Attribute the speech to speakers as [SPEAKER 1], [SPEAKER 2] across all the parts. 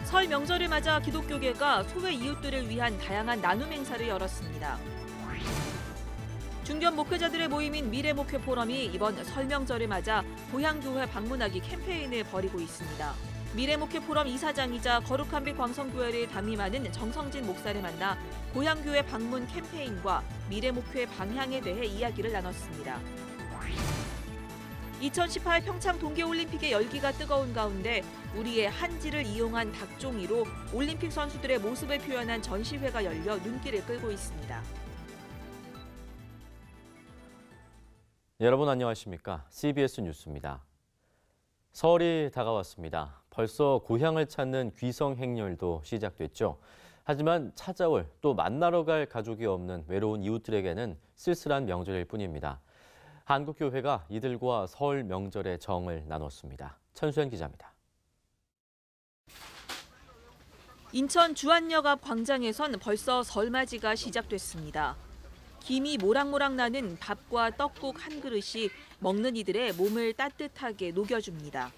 [SPEAKER 1] 설 명절을 맞아 기독교계가 소외 이웃들을 위한 다양한 나눔 행사를 열었습니다. 중견 목회자들의 모임인 미래목회 포럼이 이번 설 명절을 맞아 고향교회 방문하기 캠페인을 벌이고 있습니다. 미래목회 포럼 이사장이자 거룩한 빛 광성교회를 담임하는 정성진 목사를 만나 고향교회 방문 캠페인과 미래목회 방향에 대해 이야기를 나눴습니다. 2018 평창 동계올림픽의 열기가 뜨거운 가운데 우리의 한지를 이용한 닭종이로 올림픽 선수들의 모습을 표현한 전시회가 열려 눈길을 끌고 있습니다.
[SPEAKER 2] 여러분 안녕하십니까? CBS 뉴스입니다. 설이 다가왔습니다. 벌써 고향을 찾는 귀성 행렬도 시작됐죠. 하지만 찾아올 또 만나러 갈 가족이 없는 외로운 이웃들에게는 쓸쓸한 명절일 뿐입니다. 한국교회가 이들과 설 명절의 정을 나눴습니다. 천수연 기자입니다.
[SPEAKER 1] 인천 주안역 앞 광장에선 벌써 설맞이가 시작됐습니다. 김이 모락모락 나는 밥과 떡국 한 그릇이 먹는 이들의 몸을 따뜻하게 녹여줍니다.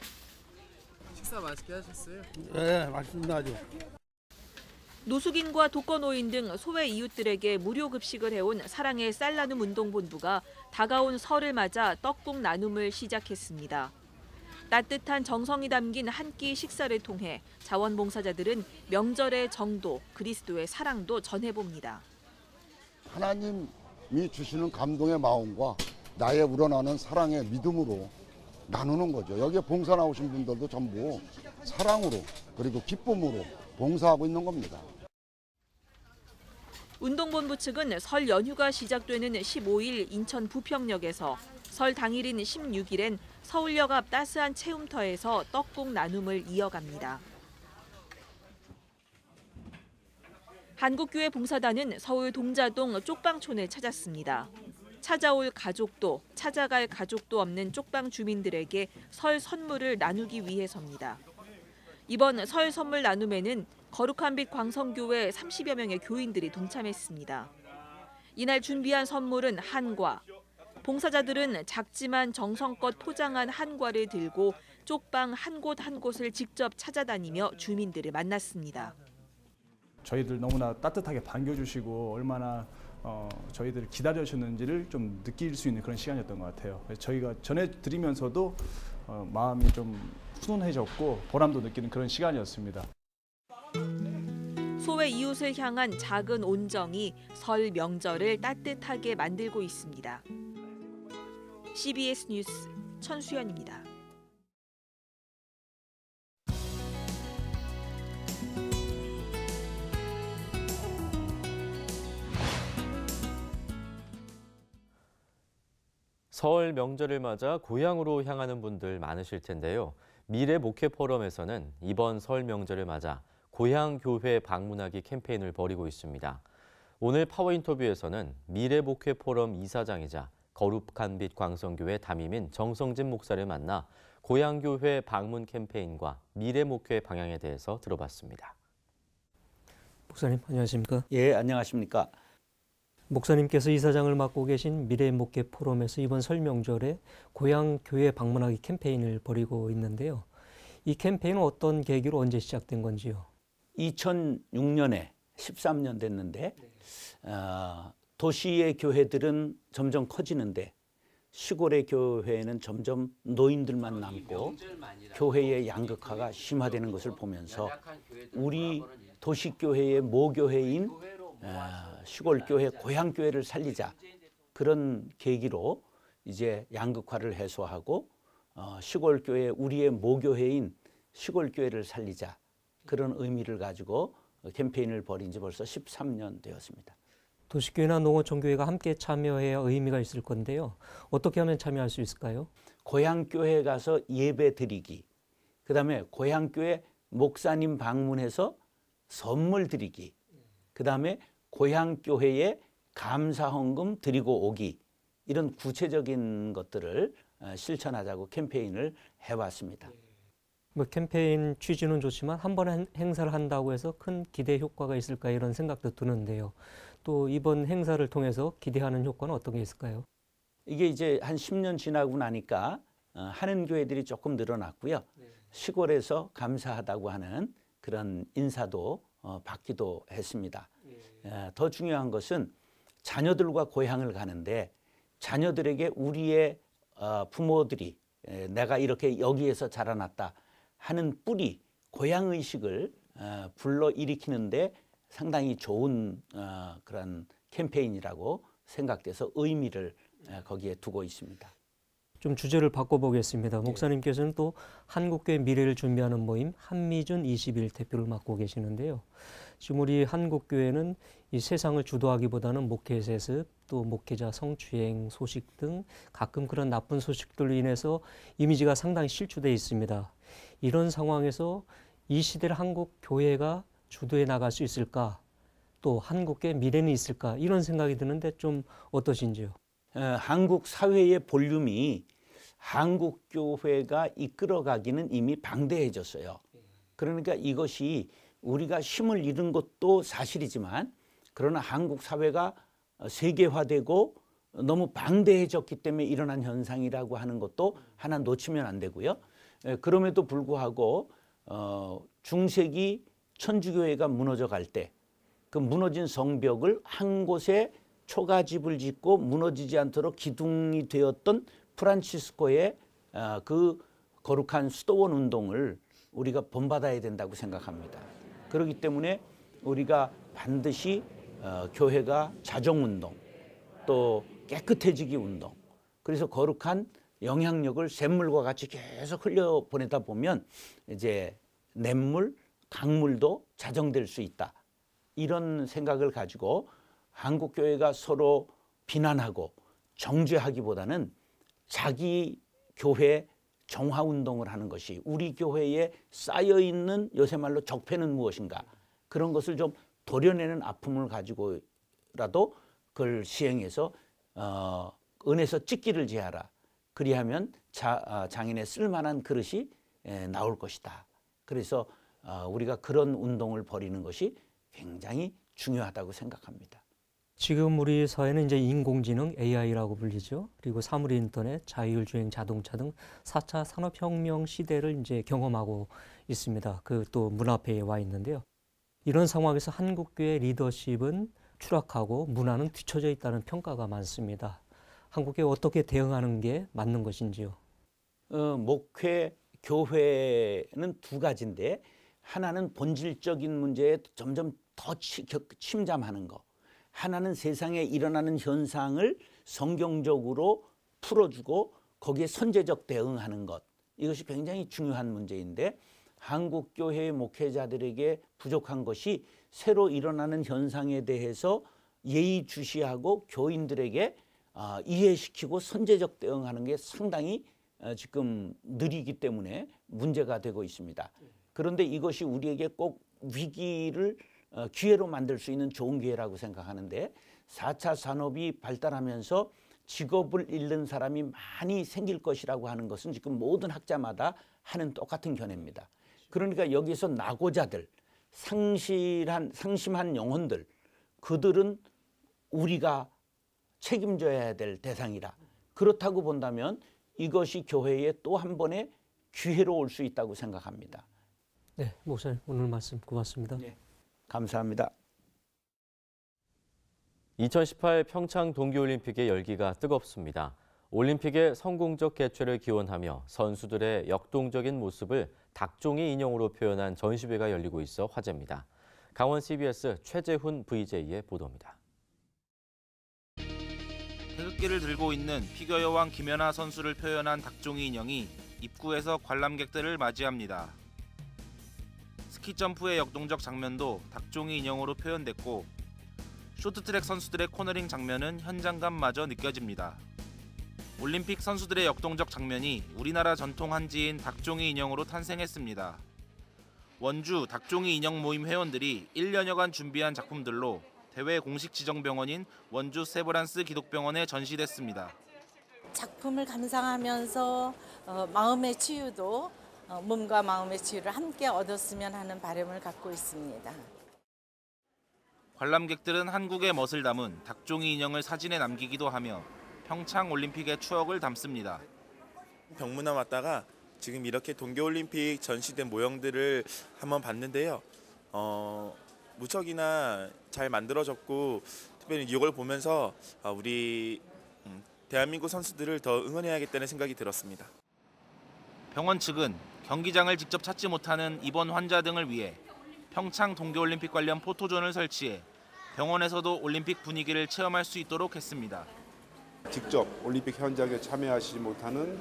[SPEAKER 3] 식사 맛있게 하셨어요?
[SPEAKER 4] 네, 맛있습니다 아주.
[SPEAKER 1] 노숙인과 독거노인 등 소외 이웃들에게 무료 급식을 해온 사랑의 쌀나눔 운동본부가 다가온 설을 맞아 떡국 나눔을 시작했습니다. 따뜻한 정성이 담긴 한 끼 식사를 통해 자원봉사자들은 명절의 정도, 그리스도의 사랑도 전해봅니다.
[SPEAKER 5] 하나님이 주시는 감동의 마음과 나의 우러나는 사랑의 믿음으로 나누는 거죠. 여기에 봉사 나오신 분들도 전부 사랑으로 그리고 기쁨으로 봉사하고 있는 겁니다.
[SPEAKER 1] 운동본부 측은 설 연휴가 시작되는 15일 인천 부평역에서 설 당일인 16일엔 서울역 앞 따스한 체험터에서 떡국 나눔을 이어갑니다. 한국교회 봉사단은 서울 동자동 쪽방촌을 찾았습니다. 찾아올 가족도 찾아갈 가족도 없는 쪽방 주민들에게 설 선물을 나누기 위해서입니다. 이번 설 선물 나눔에는 거룩한 빛 광성교회 30여 명의 교인들이 동참했습니다. 이날 준비한 선물은 한과. 봉사자들은 작지만 정성껏 포장한 한과를 들고 쪽방 한 곳 한 곳을 직접 찾아다니며 주민들을 만났습니다.
[SPEAKER 6] 저희들 너무나 따뜻하게 반겨주시고 얼마나 저희들을 기다려주셨는지를 좀 느낄 수 있는 그런 시간이었던 것 같아요. 저희가 전해드리면서도 마음이 좀 훈훈해졌고 보람도 느끼는 그런 시간이었습니다.
[SPEAKER 1] 소외 이웃을 향한 작은 온정이 설 명절을 따뜻하게 만들고 있습니다. CBS 뉴스 천수연입니다.
[SPEAKER 2] 설 명절을 맞아 고향으로 향하는 분들 많으실 텐데요. 미래 목회 포럼에서는 이번 설 명절을 맞아 고향 교회 방문하기 캠페인을 벌이고 있습니다. 오늘 파워 인터뷰에서는 미래 목회 포럼 이사장이자 거룩한 빛 광성교회 담임인 정성진 목사를 만나 고향 교회 방문 캠페인과 미래 목회 방향에 대해서 들어봤습니다.
[SPEAKER 7] 목사님 안녕하십니까?
[SPEAKER 8] 예, 안녕하십니까?
[SPEAKER 7] 목사님께서 이사장을 맡고 계신 미래 목회 포럼에서 이번 설 명절에 고향 교회 방문하기 캠페인을 벌이고 있는데요. 이 캠페인은 어떤 계기로 언제 시작된 건지요?
[SPEAKER 8] 2006년에 13년 됐는데 도시의 교회들은 점점 커지는데 시골의 교회는 점점 노인들만 남고 교회의 양극화가 심화되는 것을 보면서 우리 도시교회의 모교회인 시골교회, 고향교회를 살리자. 그런 계기로 이제 양극화를 해소하고 시골교회, 우리의 모교회인 시골교회를 살리자. 그런 의미를 가지고 캠페인을 벌인 지 벌써 13년 되었습니다.
[SPEAKER 7] 도시교회나 농어촌교회가 함께 참여해야 의미가 있을 건데요. 어떻게 하면 참여할 수 있을까요?
[SPEAKER 8] 고향교회 가서 예배 드리기, 그 다음에 고향교회 목사님 방문해서 선물 드리기, 그 다음에 고향교회에 감사헌금 드리고 오기, 이런 구체적인 것들을 실천하자고 캠페인을 해왔습니다.
[SPEAKER 7] 캠페인 취지는 좋지만 한 번에 행사를 한다고 해서 큰 기대 효과가 있을까 이런 생각도 드는데요. 또 이번 행사를 통해서 기대하는 효과는 어떤 게 있을까요?
[SPEAKER 8] 이게 이제 한 10년 지나고 나니까 하는 교회들이 조금 늘어났고요. 시골에서 감사하다고 하는 그런 인사도 받기도 했습니다. 더 중요한 것은 자녀들과 고향을 가는데 자녀들에게 우리의 부모들이 내가 이렇게 여기에서 자라났다 하는 뿌리, 고향의식을 불러일으키는데 상당히 좋은 그런 캠페인이라고 생각돼서 의미를 거기에 두고 있습니다.
[SPEAKER 7] 좀 주제를 바꿔보겠습니다. 목사님께서는 또 한국교회 미래를 준비하는 모임 한미준 21 대표를 맡고 계시는데요. 지금 우리 한국교회는 이 세상을 주도하기보다는 목회 세습, 또 목회자 성추행 소식 등 가끔 그런 나쁜 소식들로 인해서 이미지가 상당히 실추되어 있습니다. 이런 상황에서 이 시대를 한국 교회가 주도해 나갈 수 있을까? 또 한국의 미래는 있을까? 이런 생각이 드는데 좀 어떠신지요?
[SPEAKER 8] 한국 사회의 볼륨이 한국 교회가 이끌어가기는 이미 방대해졌어요. 그러니까 이것이 우리가 힘을 잃은 것도 사실이지만 그러나 한국 사회가 세계화되고 너무 방대해졌기 때문에 일어난 현상이라고 하는 것도 하나 놓치면 안 되고요. 그럼에도 불구하고 중세기 천주교회가 무너져 갈 때 그 무너진 성벽을 한 곳에 초가집을 짓고 무너지지 않도록 기둥이 되었던 프란치스코의 그 거룩한 수도원 운동을 우리가 본받아야 된다고 생각합니다. 그렇기 때문에 우리가 반드시 교회가 자정운동 또 깨끗해지기 운동 그래서 거룩한 영향력을 샘물과 같이 계속 흘려보내다 보면 이제 냇물, 강물도 자정될 수 있다. 이런 생각을 가지고 한국교회가 서로 비난하고 정죄하기보다는 자기 교회 정화운동을 하는 것이 우리 교회에 쌓여있는 요새 말로 적폐는 무엇인가 그런 것을 좀 도려내는 아픔을 가지고라도 그걸 시행해서 은에서 찍기를 제하라. 그리하면 장인의 쓸만한 그릇이 나올 것이다. 그래서 우리가 그런 운동을 벌이는 것이 굉장히 중요하다고 생각합니다.
[SPEAKER 7] 지금 우리 사회는 이제 인공지능 AI라고 불리죠. 그리고 사물 인터넷, 자율주행 자동차 등 4차 산업혁명 시대를 이제 경험하고 있습니다. 그 또 문 앞에 와 있는데요. 이런 상황에서 한국교회 리더십은 추락하고 문화는 뒤처져 있다는 평가가 많습니다. 한국교회 어떻게 대응하는 게 맞는 것인지요?
[SPEAKER 8] 목회, 교회는 두 가지인데 하나는 본질적인 문제에 점점 더 침잠하는 거. 하나는 세상에 일어나는 현상을 성경적으로 풀어주고 거기에 선제적 대응하는 것. 이것이 굉장히 중요한 문제인데 한국교회의 목회자들에게 부족한 것이 새로 일어나는 현상에 대해서 예의주시하고 교인들에게 이해시키고 선제적 대응하는 게 상당히 지금 느리기 때문에 문제가 되고 있습니다. 그런데 이것이 우리에게 꼭 위기를 기회로 만들 수 있는 좋은 기회라고 생각하는데 4차 산업이 발달하면서 직업을 잃는 사람이 많이 생길 것이라고 하는 것은 지금 모든 학자마다 하는 똑같은 견해입니다. 그러니까 여기서 낙오자들, 상심한 영혼들, 그들은 우리가 책임져야 될 대상이라. 그렇다고 본다면 이것이 교회에 또 한 번의 기회로 올 수 있다고 생각합니다.
[SPEAKER 7] 네, 목사님 오늘 말씀 고맙습니다.
[SPEAKER 8] 네, 감사합니다.
[SPEAKER 2] 2018 평창 동계올림픽의 열기가 뜨겁습니다. 올림픽의 성공적 개최를 기원하며 선수들의 역동적인 모습을 닭종이 인형으로 표현한 전시회가 열리고 있어 화제입니다. 강원 CBS 최재훈 VJ의 보도입니다.
[SPEAKER 4] 태극기를 들고 있는 피겨 여왕 김연아 선수를 표현한 닭종이 인형이 입구에서 관람객들을 맞이합니다. 스키 점프의 역동적 장면도 닭종이 인형으로 표현됐고 쇼트트랙 선수들의 코너링 장면은 현장감마저 느껴집니다. 올림픽 선수들의 역동적 장면이 우리나라 전통 한지인 닭종이 인형으로 탄생했습니다. 원주 닭종이 인형 모임 회원들이 1년여간 준비한 작품들로 대회 공식 지정 병원인 원주 세브란스 기독병원에 전시됐습니다.
[SPEAKER 9] 작품을 감상하면서 마음의 치유도 몸과 마음의 치유를 함께 얻었으면 하는 바람을 갖고 있습니다.
[SPEAKER 4] 관람객들은 한국의 멋을 담은 닭종이 인형을 사진에 남기기도 하며 평창 올림픽의 추억을 담습니다.
[SPEAKER 10] 병문안 왔다가 지금 이렇게 동계올림픽 전시된 모형들을 한번 봤는데요. 무척이나 잘 만들어졌고 특별히 이걸 보면서 우리 대한민국 선수들을 더 응원해야겠다는 생각이 들었습니다.
[SPEAKER 4] 병원 측은 경기장을 직접 찾지 못하는 입원 환자 등을 위해 평창 동계올림픽 관련 포토존을 설치해 병원에서도 올림픽 분위기를 체험할 수 있도록 했습니다.
[SPEAKER 11] 직접 올림픽 현장에 참여하시지 못하는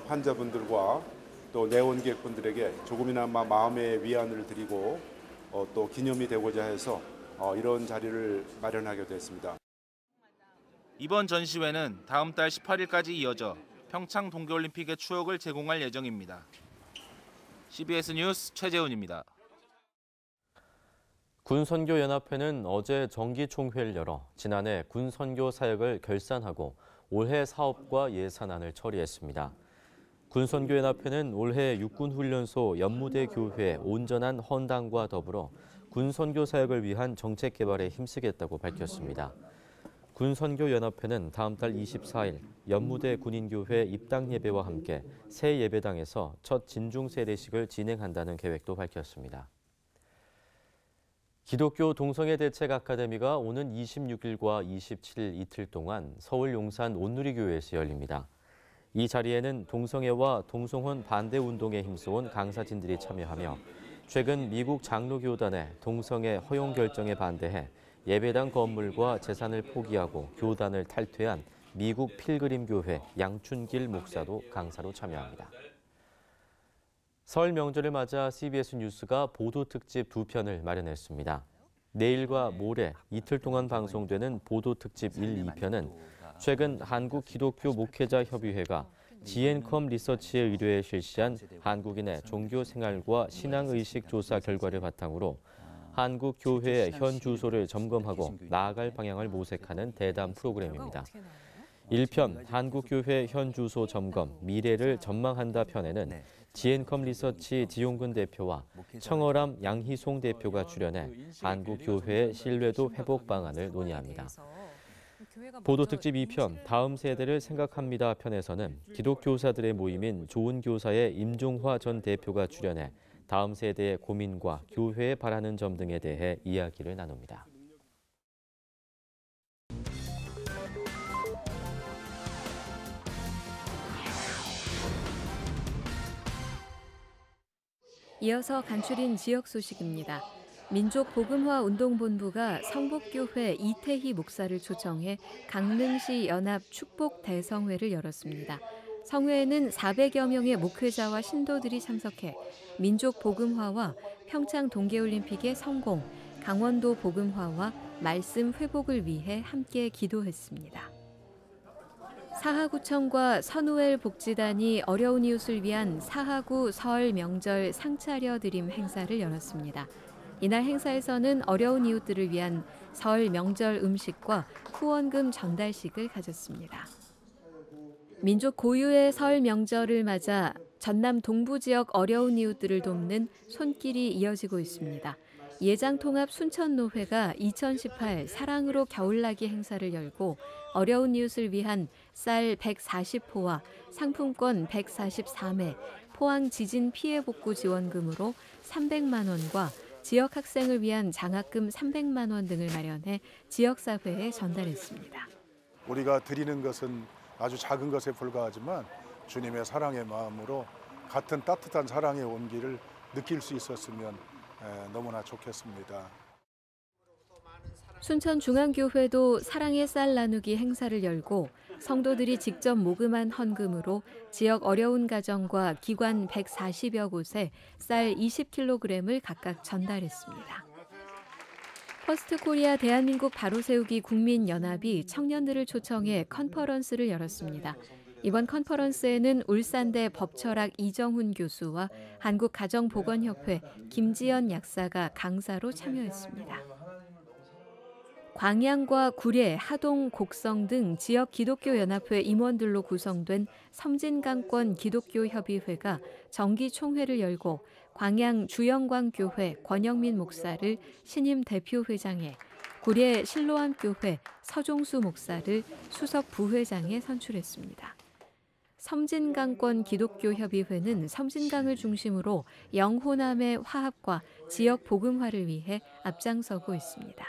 [SPEAKER 11] 환자분들과 또 내원객분들에게 조금이나마 마음의 위안을 드리고 또 기념이 되고자 해서 이런 자리를 마련하게 됐습니다.
[SPEAKER 4] 이번 전시회는 다음 달 18일까지 이어져 평창 동계올림픽의 추억을 제공할 예정입니다. CBS 뉴스 최재훈입니다.
[SPEAKER 2] 군선교연합회는 어제 정기총회를 열어 지난해 군선교 사역을 결산하고 올해 사업과 예산안을 처리했습니다. 군선교연합회는 올해 육군훈련소 연무대 교회 온전한 헌당과 더불어 군선교 사역을 위한 정책 개발에 힘쓰겠다고 밝혔습니다. 군선교연합회는 다음 달 24일 연무대 군인교회 입당 예배와 함께 새 예배당에서 첫 진중 세례식을 진행한다는 계획도 밝혔습니다. 기독교 동성애 대책 아카데미가 오는 26일과 27일 이틀 동안 서울 용산 온누리교회에서 열립니다. 이 자리에는 동성애와 동성혼 반대 운동에 힘써온 강사진들이 참여하며 최근 미국 장로교단의 동성애 허용 결정에 반대해 예배당 건물과 재산을 포기하고 교단을 탈퇴한 미국 필그림교회 양춘길 목사도 강사로 참여합니다. 설 명절을 맞아 CBS 뉴스가 보도특집 2편을 마련했습니다. 내일과 모레 이틀 동안 방송되는 보도특집 1, 2편은 최근 한국기독교목회자협의회가 지앤컴 리서치에 의뢰해 실시한 한국인의 종교 생활과 신앙의식 조사 결과를 바탕으로 한국 교회의 현 주소를 점검하고 나아갈 방향을 모색하는 대담 프로그램입니다. 1편 한국교회 현 주소 점검, 미래를 전망한다 편에는 지앤컴 리서치 지용근 대표와 청어람 양희송 대표가 출연해 한국교회의 신뢰도 회복 방안을 논의합니다. 보도특집 2편 다음 세대를 생각합니다 편에서는 기독교사들의 모임인 좋은 교사의 임종화 전 대표가 출연해 다음 세대의 고민과 교회에 바라는 점 등에 대해 이야기를 나눕니다.
[SPEAKER 12] 이어서 간추린 지역 소식입니다. 민족복음화운동본부가 성북교회 이태희 목사를 초청해 강릉시 연합 축복 대성회를 열었습니다. 성회에는 400여 명의 목회자와 신도들이 참석해 민족 복음화와 평창 동계올림픽의 성공, 강원도 복음화와 말씀 회복을 위해 함께 기도했습니다. 사하구청과 선우엘 복지단이 어려운 이웃을 위한 사하구 설 명절 상차려 드림 행사를 열었습니다. 이날 행사에서는 어려운 이웃들을 위한 설 명절 음식과 후원금 전달식을 가졌습니다. 민족 고유의 설 명절을 맞아 전남 동부 지역 어려운 이웃들을 돕는 손길이 이어지고 있습니다. 예장통합 순천노회가 2018 사랑으로 겨울나기 행사를 열고 어려운 이웃을 위한 쌀 140포와 상품권 144매, 포항 지진 피해 복구 지원금으로 300만 원과 지역 학생을 위한 장학금 300만 원 등을 마련해 지역사회에 전달했습니다.
[SPEAKER 13] 우리가 드리는 것은 아주 작은 것에 불과하지만 주님의 사랑의 마음으로 같은 따뜻한 사랑의 온기를 느낄 수 있었으면 너무나 좋겠습니다.
[SPEAKER 12] 순천중앙교회도 사랑의 쌀 나누기 행사를 열고 성도들이 직접 모금한 헌금으로 지역 어려운 가정과 기관 140여 곳에 쌀 20kg을 각각 전달했습니다. 퍼스트코리아 대한민국 바로세우기 국민연합이 청년들을 초청해 컨퍼런스를 열었습니다. 이번 컨퍼런스에는 울산대 법철학 이정훈 교수와 한국가정보건협회 김지연 약사가 강사로 참여했습니다. 광양과 구례, 하동, 곡성 등 지역 기독교연합회 임원들로 구성된 섬진강권 기독교협의회가 정기총회를 열고 광양 주영광교회 권영민 목사를 신임 대표회장에, 구례 실로암교회 서종수 목사를 수석 부회장에 선출했습니다. 섬진강권 기독교협의회는 섬진강을 중심으로 영호남의 화합과 지역 복음화를 위해 앞장서고 있습니다.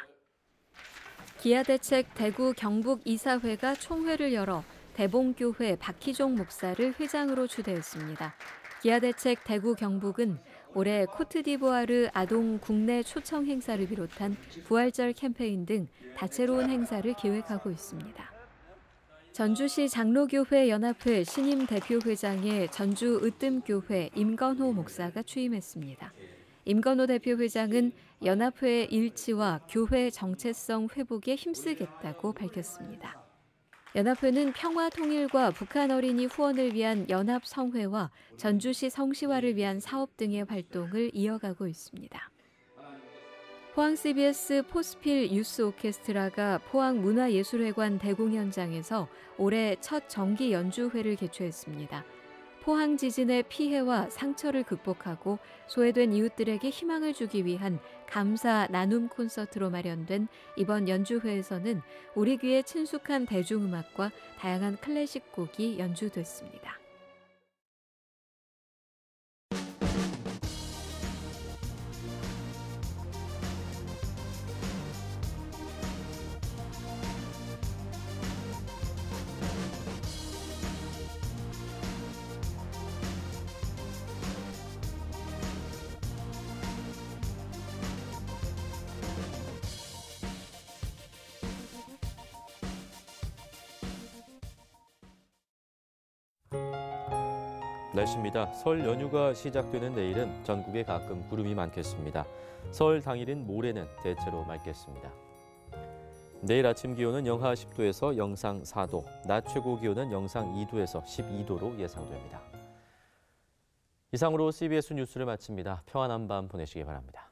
[SPEAKER 12] 기아대책 대구 경북 이사회가 총회를 열어 대봉교회 박희종 목사를 회장으로 추대했습니다. 기아대책 대구 경북은 올해 코트디부아르 아동 국내 초청 행사를 비롯한 부활절 캠페인 등 다채로운 행사를 기획하고 있습니다. 전주시 장로교회 연합회 신임 대표회장에 전주 으뜸교회 임건호 목사가 취임했습니다. 임건호 대표회장은 연합회의 일치와 교회 정체성 회복에 힘쓰겠다고 밝혔습니다. 연합회는 평화 통일과 북한 어린이 후원을 위한 연합성회와 전주시 성시화를 위한 사업 등의 활동을 이어가고 있습니다. 포항 CBS 포스필 유스 오케스트라가 포항 문화예술회관 대공연장에서 올해 첫 정기 연주회를 개최했습니다. 포항 지진의 피해와 상처를 극복하고 소외된 이웃들에게 희망을 주기 위한 감사 나눔 콘서트로 마련된 이번 연주회에서는 우리 귀에 친숙한 대중음악과 다양한 클래식 곡이 연주됐습니다.
[SPEAKER 2] 날씨입니다. 설 연휴가 시작되는 내일은 전국에 가끔 구름이 많겠습니다. 설 당일인 모레는 대체로 맑겠습니다. 내일 아침 기온은 영하 10도에서 영상 4도, 낮 최고 기온은 영상 2도에서 12도로 예상됩니다. 이상으로 CBS 뉴스를 마칩니다. 평안한 밤 보내시기 바랍니다.